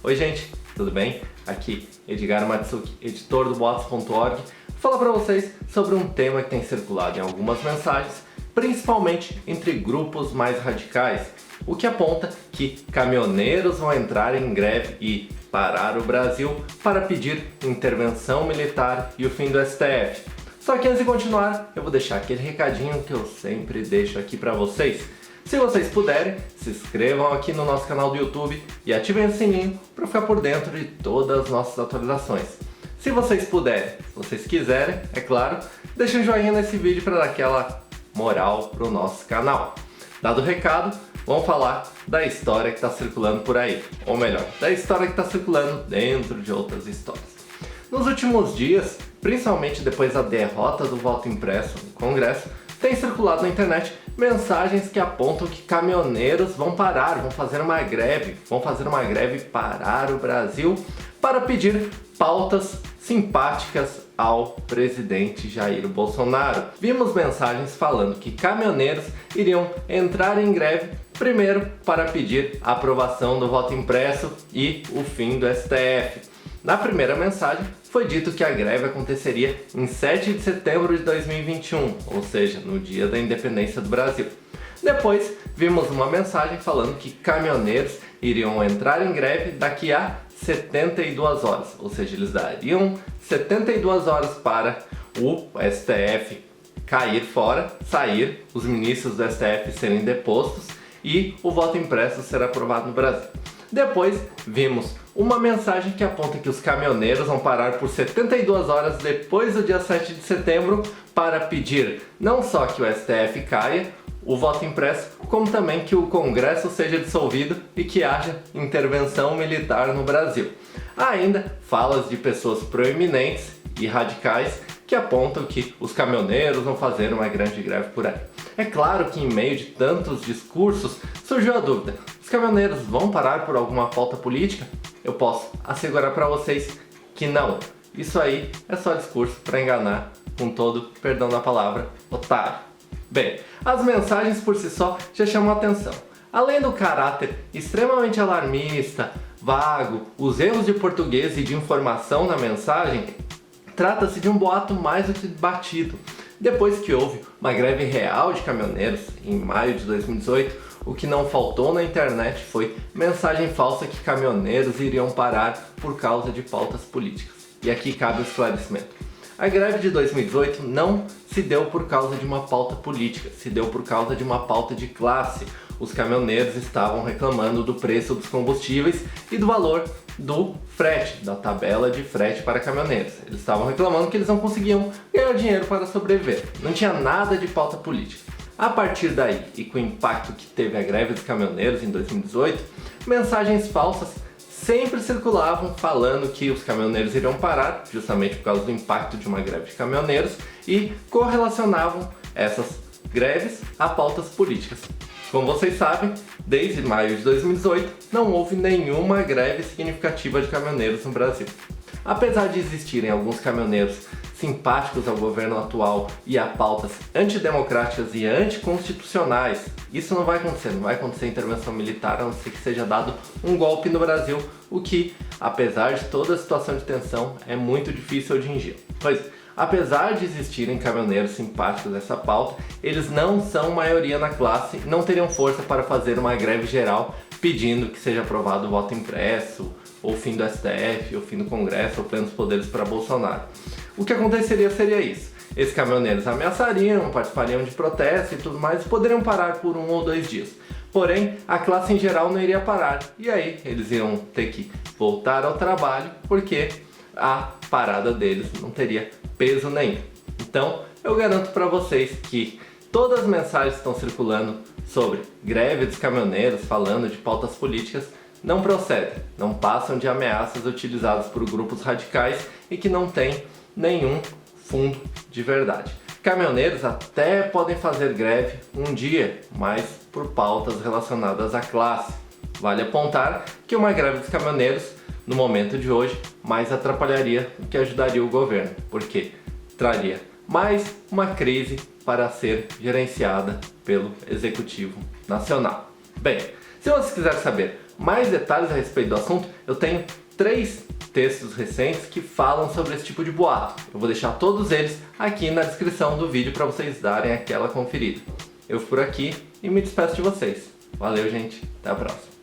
Oi gente, tudo bem? Aqui Edgar Matsuki, editor do Boatos.org, vou falar para vocês sobre um tema que tem circulado em algumas mensagens, principalmente entre grupos mais radicais, o que aponta que caminhoneiros vão entrar em greve e parar o Brasil para pedir intervenção militar e o fim do STF. Só que antes de continuar, eu vou deixar aquele recadinho que eu sempre deixo aqui para vocês. Se vocês puderem, se inscrevam aqui no nosso canal do YouTube e ativem o sininho para ficar por dentro de todas as nossas atualizações. Se vocês puderem, se vocês quiserem, é claro, deixem um joinha nesse vídeo para dar aquela moral pro nosso canal. Dado o recado, vamos falar da história que está circulando por aí. Ou melhor, da história que está circulando dentro de outras histórias. Nos últimos dias, principalmente depois da derrota do voto impresso no Congresso, tem circulado na internet mensagens que apontam que caminhoneiros vão parar, vão fazer uma greve parar o Brasil para pedir pautas simpáticas ao presidente Jair Bolsonaro. Vimos mensagens falando que caminhoneiros iriam entrar em greve primeiro para pedir a aprovação do voto impresso e o fim do STF. Na primeira mensagem, foi dito que a greve aconteceria em 7 de setembro de 2021, ou seja, no dia da independência do Brasil. Depois, vimos uma mensagem falando que caminhoneiros iriam entrar em greve daqui a 72 horas, ou seja, eles dariam 72 horas para o STF cair fora, sair, os ministros do STF serem depostos e o voto impresso ser aprovado no Brasil. Depois, vimos uma mensagem que aponta que os caminhoneiros vão parar por 72 horas depois do dia 7 de setembro para pedir não só que o STF caia, o voto impresso, como também que o Congresso seja dissolvido e que haja intervenção militar no Brasil. Há ainda falas de pessoas proeminentes e radicais que apontam que os caminhoneiros vão fazer uma grande greve por aí. É claro que em meio de tantos discursos surgiu a dúvida: os caminhoneiros vão parar por alguma pauta política? Eu posso assegurar para vocês que não. Isso aí é só discurso para enganar, com todo perdão da palavra, otário. Bem, as mensagens por si só já chamam a atenção. Além do caráter extremamente alarmista, vago, os erros de português e de informação na mensagem, trata-se de um boato mais do que batido. Depois que houve uma greve real de caminhoneiros em maio de 2018, o que não faltou na internet foi mensagem falsa que caminhoneiros iriam parar por causa de pautas políticas. E aqui cabe o esclarecimento. A greve de 2018 não se deu por causa de uma pauta política, se deu por causa de uma pauta de classe. Os caminhoneiros estavam reclamando do preço dos combustíveis e do valor do frete, da tabela de frete para caminhoneiros. Eles estavam reclamando que eles não conseguiam ganhar dinheiro para sobreviver. Não tinha nada de pauta política. A partir daí, e com o impacto que teve a greve dos caminhoneiros em 2018, mensagens falsas sempre circulavam falando que os caminhoneiros iriam parar, justamente por causa do impacto de uma greve de caminhoneiros, e correlacionavam essas greves a pautas políticas. Como vocês sabem, desde maio de 2018 não houve nenhuma greve significativa de caminhoneiros no Brasil. Apesar de existirem alguns caminhoneiros simpáticos ao governo atual e a pautas antidemocráticas e anticonstitucionais, isso não vai acontecer intervenção militar, a não ser que seja dado um golpe no Brasil, o que, apesar de toda a situação de tensão, é muito difícil hoje em dia. Pois, apesar de existirem caminhoneiros simpáticos a essa pauta, eles não são maioria na classe e não teriam força para fazer uma greve geral pedindo que seja aprovado o voto impresso, ou o fim do STF, ou o fim do Congresso, ou plenos poderes para Bolsonaro. O que aconteceria seria isso: esses caminhoneiros ameaçariam, participariam de protestos e tudo mais, e poderiam parar por 1 ou 2 dias. Porém, a classe em geral não iria parar, e aí eles iam ter que voltar ao trabalho, porque a parada deles não teria peso nenhum. Então, eu garanto para vocês que todas as mensagens que estão circulando sobre greve dos caminhoneiros, falando de pautas políticas, não procedem, não passam de ameaças utilizadas por grupos radicais e que não têm nenhum fundo de verdade. Caminhoneiros até podem fazer greve um dia, mas por pautas relacionadas à classe. Vale apontar que uma greve dos caminhoneiros, no momento de hoje, mais atrapalharia do que ajudaria o governo, porque traria mais uma crise para ser gerenciada pelo Executivo Nacional. Bem, Se você quiser saber mais detalhes a respeito do assunto, eu tenho 3 textos recentes que falam sobre esse tipo de boato. Eu vou deixar todos eles aqui na descrição do vídeo para vocês darem aquela conferida. Eu fico por aqui e me despeço de vocês. Valeu, gente. Até a próxima.